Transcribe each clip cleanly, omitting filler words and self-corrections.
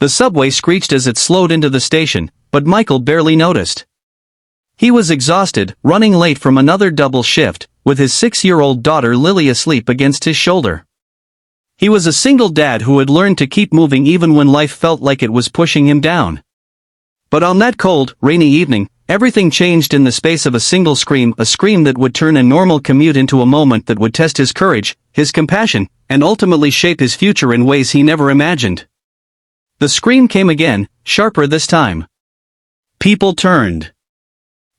The subway screeched as it slowed into the station, but Michael barely noticed. He was exhausted, running late from another double shift, with his 6-year-old daughter Lily asleep against his shoulder. He was a single dad who had learned to keep moving even when life felt like it was pushing him down. But on that cold, rainy evening, everything changed in the space of a single scream, a scream that would turn a normal commute into a moment that would test his courage, his compassion, and ultimately shape his future in ways he never imagined. The scream came again, sharper this time. People turned.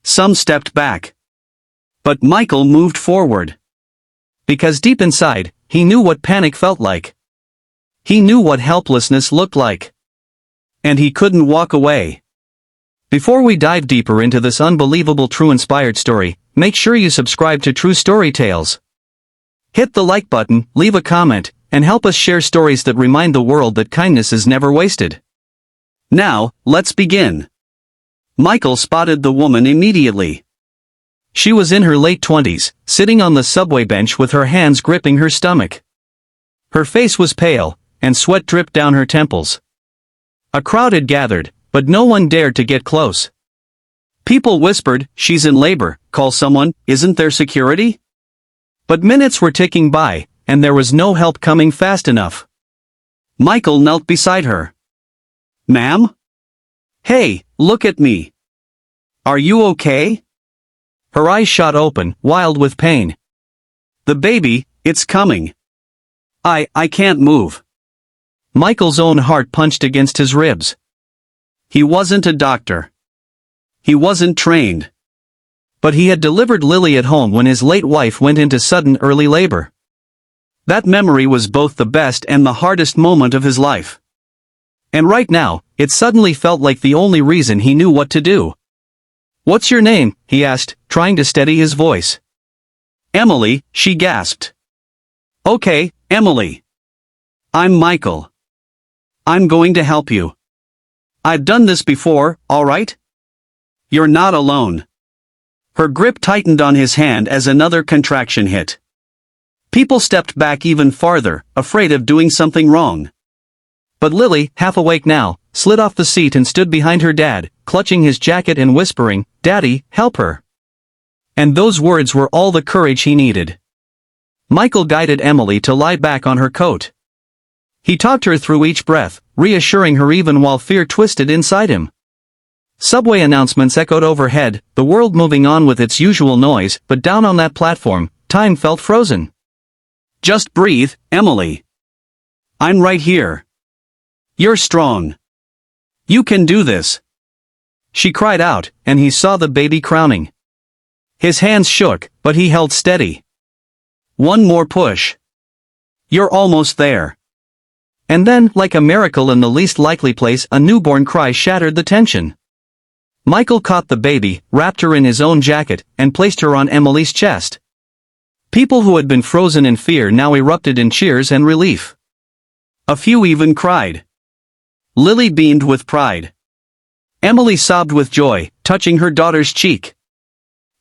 Some stepped back. But Michael moved forward. Because deep inside, he knew what panic felt like. He knew what helplessness looked like. And he couldn't walk away. Before we dive deeper into this unbelievable true inspired story, make sure you subscribe to True Story Tales. Hit the like button, leave a comment, and help us share stories that remind the world that kindness is never wasted. Now, let's begin. Michael spotted the woman immediately. She was in her late 20s, sitting on the subway bench with her hands gripping her stomach. Her face was pale, and sweat dripped down her temples. A crowd had gathered, but no one dared to get close. People whispered, "She's in labor, call someone, isn't there security?" But minutes were ticking by, and there was no help coming fast enough. Michael knelt beside her. "Ma'am? Hey, look at me. Are you okay?" Her eyes shot open, wild with pain. "The baby, it's coming. I can't move." Michael's own heart punched against his ribs. He wasn't a doctor. He wasn't trained. But he had delivered Lily at home when his late wife went into sudden early labor. That memory was both the best and the hardest moment of his life. And right now, it suddenly felt like the only reason he knew what to do. "What's your name?" he asked, trying to steady his voice. "Emily," she gasped. "Okay, Emily. I'm Michael. I'm going to help you. I've done this before, all right? You're not alone." Her grip tightened on his hand as another contraction hit. People stepped back even farther, afraid of doing something wrong. But Lily, half awake now, slid off the seat and stood behind her dad, clutching his jacket and whispering, "Daddy, help her." And those words were all the courage he needed. Michael guided Emily to lie back on her coat. He talked her through each breath, reassuring her even while fear twisted inside him. Subway announcements echoed overhead, the world moving on with its usual noise, but down on that platform, time felt frozen. "Just breathe, Emily. I'm right here. You're strong. You can do this." She cried out, and he saw the baby crowning. His hands shook, but he held steady. "One more push. You're almost there." And then, like a miracle in the least likely place, a newborn cry shattered the tension. Michael caught the baby, wrapped her in his own jacket, and placed her on Emily's chest. People who had been frozen in fear now erupted in cheers and relief. A few even cried. Lily beamed with pride. Emily sobbed with joy, touching her daughter's cheek.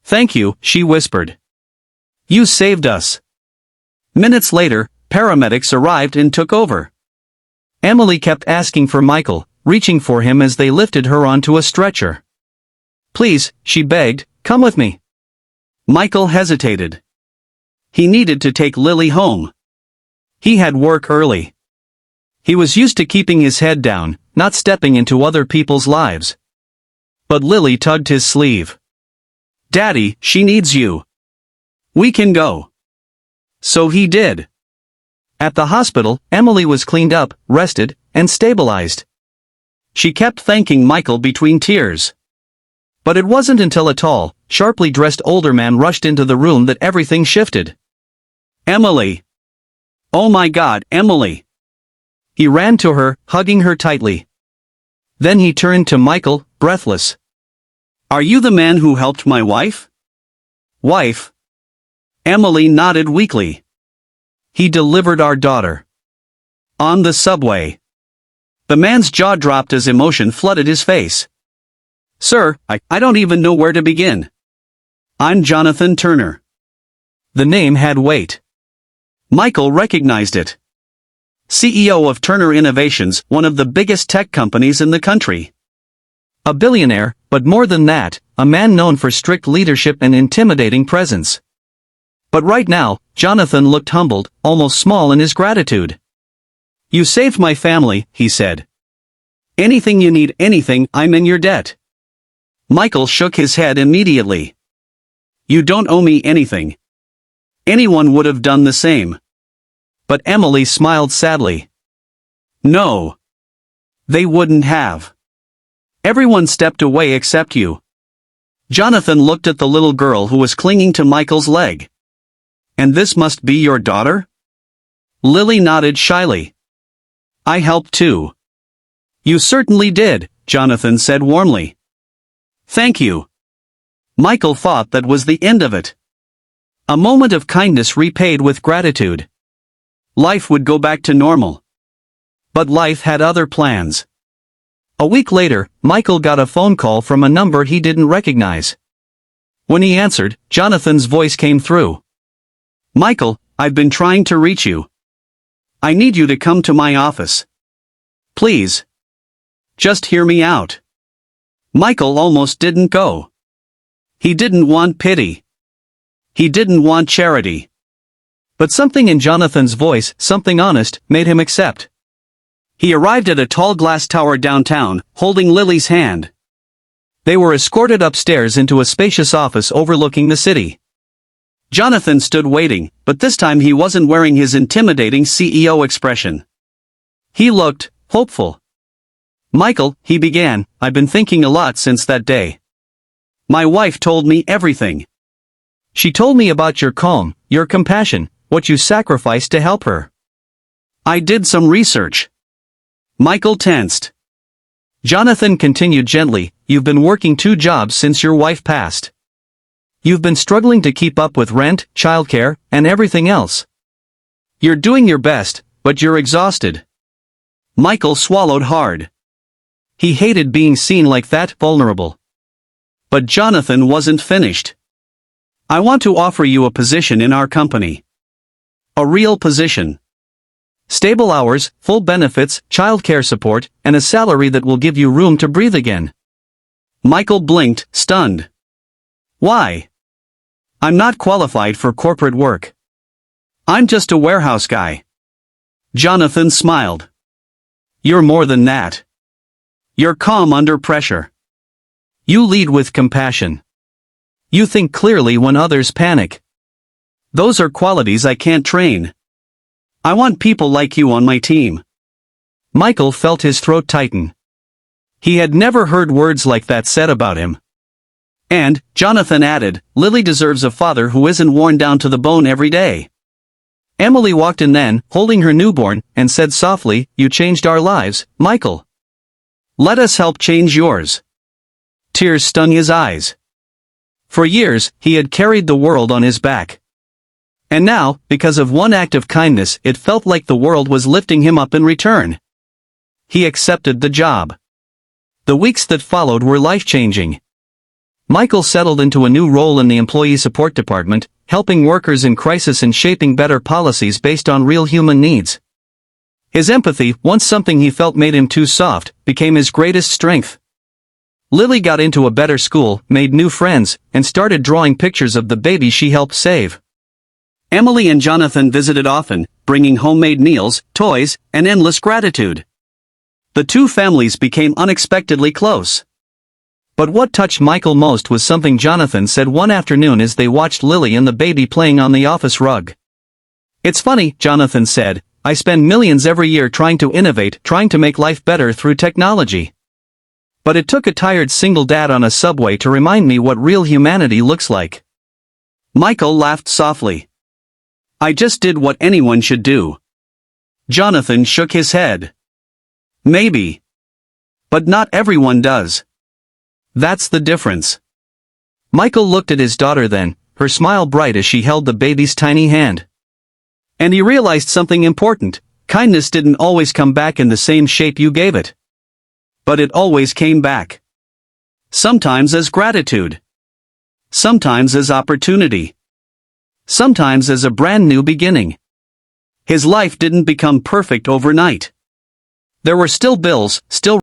"Thank you," she whispered. "You saved us." Minutes later, paramedics arrived and took over. Emily kept asking for Michael, reaching for him as they lifted her onto a stretcher. "Please," she begged, "come with me." Michael hesitated. He needed to take Lily home. He had work early. He was used to keeping his head down, not stepping into other people's lives. But Lily tugged his sleeve. "Daddy, she needs you. We can go." So he did. At the hospital, Emily was cleaned up, rested, and stabilized. She kept thanking Michael between tears. But it wasn't until a tall, sharply dressed older man rushed into the room that everything shifted. "Emily! Oh my God, Emily!" He ran to her, hugging her tightly. Then he turned to Michael, breathless. "Are you the man who helped my wife?" "Wife?" Emily nodded weakly. "He delivered our daughter. On the subway." The man's jaw dropped as emotion flooded his face. "Sir, I don't even know where to begin. I'm Jonathan Turner." The name had weight. Michael recognized it. CEO of Turner Innovations, one of the biggest tech companies in the country. A billionaire, but more than that, a man known for strict leadership and intimidating presence. But right now, Jonathan looked humbled, almost small in his gratitude. "You saved my family," he said. "Anything you need, anything, I'm in your debt." Michael shook his head immediately. "You don't owe me anything. Anyone would have done the same." But Emily smiled sadly. "No. They wouldn't have. Everyone stepped away except you." Jonathan looked at the little girl who was clinging to Michael's leg. "And this must be your daughter?" Lily nodded shyly. "I helped too." "You certainly did," Jonathan said warmly. "Thank you." Michael thought that was the end of it. A moment of kindness repaid with gratitude. Life would go back to normal. But life had other plans. A week later, Michael got a phone call from a number he didn't recognize. When he answered, Jonathan's voice came through. "Michael, I've been trying to reach you. I need you to come to my office. Please. Just hear me out." Michael almost didn't go. He didn't want pity. He didn't want charity. But something in Jonathan's voice, something honest, made him accept. He arrived at a tall glass tower downtown, holding Lily's hand. They were escorted upstairs into a spacious office overlooking the city. Jonathan stood waiting, but this time he wasn't wearing his intimidating CEO expression. He looked hopeful. "Michael," he began, "I've been thinking a lot since that day. My wife told me everything. She told me about your calm, your compassion, what you sacrificed to help her. I did some research." Michael tensed. Jonathan continued gently, "You've been working 2 jobs since your wife passed. You've been struggling to keep up with rent, childcare, and everything else. You're doing your best, but you're exhausted." Michael swallowed hard. He hated being seen like that, vulnerable. But Jonathan wasn't finished. "I want to offer you a position in our company. A real position. Stable hours, full benefits, childcare support, and a salary that will give you room to breathe again." Michael blinked, stunned. "Why? I'm not qualified for corporate work. I'm just a warehouse guy." Jonathan smiled. "You're more than that. You're calm under pressure. You lead with compassion. You think clearly when others panic. Those are qualities I can't train. I want people like you on my team." Michael felt his throat tighten. He had never heard words like that said about him. And, Jonathan added, "Lily deserves a father who isn't worn down to the bone every day." Emily walked in then, holding her newborn, and said softly, "You changed our lives, Michael. Let us help change yours." Tears stung his eyes. For years, he had carried the world on his back. And now, because of one act of kindness, it felt like the world was lifting him up in return. He accepted the job. The weeks that followed were life-changing. Michael settled into a new role in the employee support department, helping workers in crisis and shaping better policies based on real human needs. His empathy, once something he felt made him too soft, became his greatest strength. Lily got into a better school, made new friends, and started drawing pictures of the baby she helped save. Emily and Jonathan visited often, bringing homemade meals, toys, and endless gratitude. The two families became unexpectedly close. But what touched Michael most was something Jonathan said one afternoon as they watched Lily and the baby playing on the office rug. "It's funny," Jonathan said, "I spend millions every year trying to innovate, trying to make life better through technology. But it took a tired single dad on a subway to remind me what real humanity looks like." Michael laughed softly. "I just did what anyone should do." Jonathan shook his head. "Maybe. But not everyone does. That's the difference." Michael looked at his daughter then, her smile bright as she held the baby's tiny hand. And he realized something important: kindness didn't always come back in the same shape you gave it. But it always came back. Sometimes as gratitude. Sometimes as opportunity. Sometimes as a brand new beginning. his life didn't become perfect overnight. There were still bills, still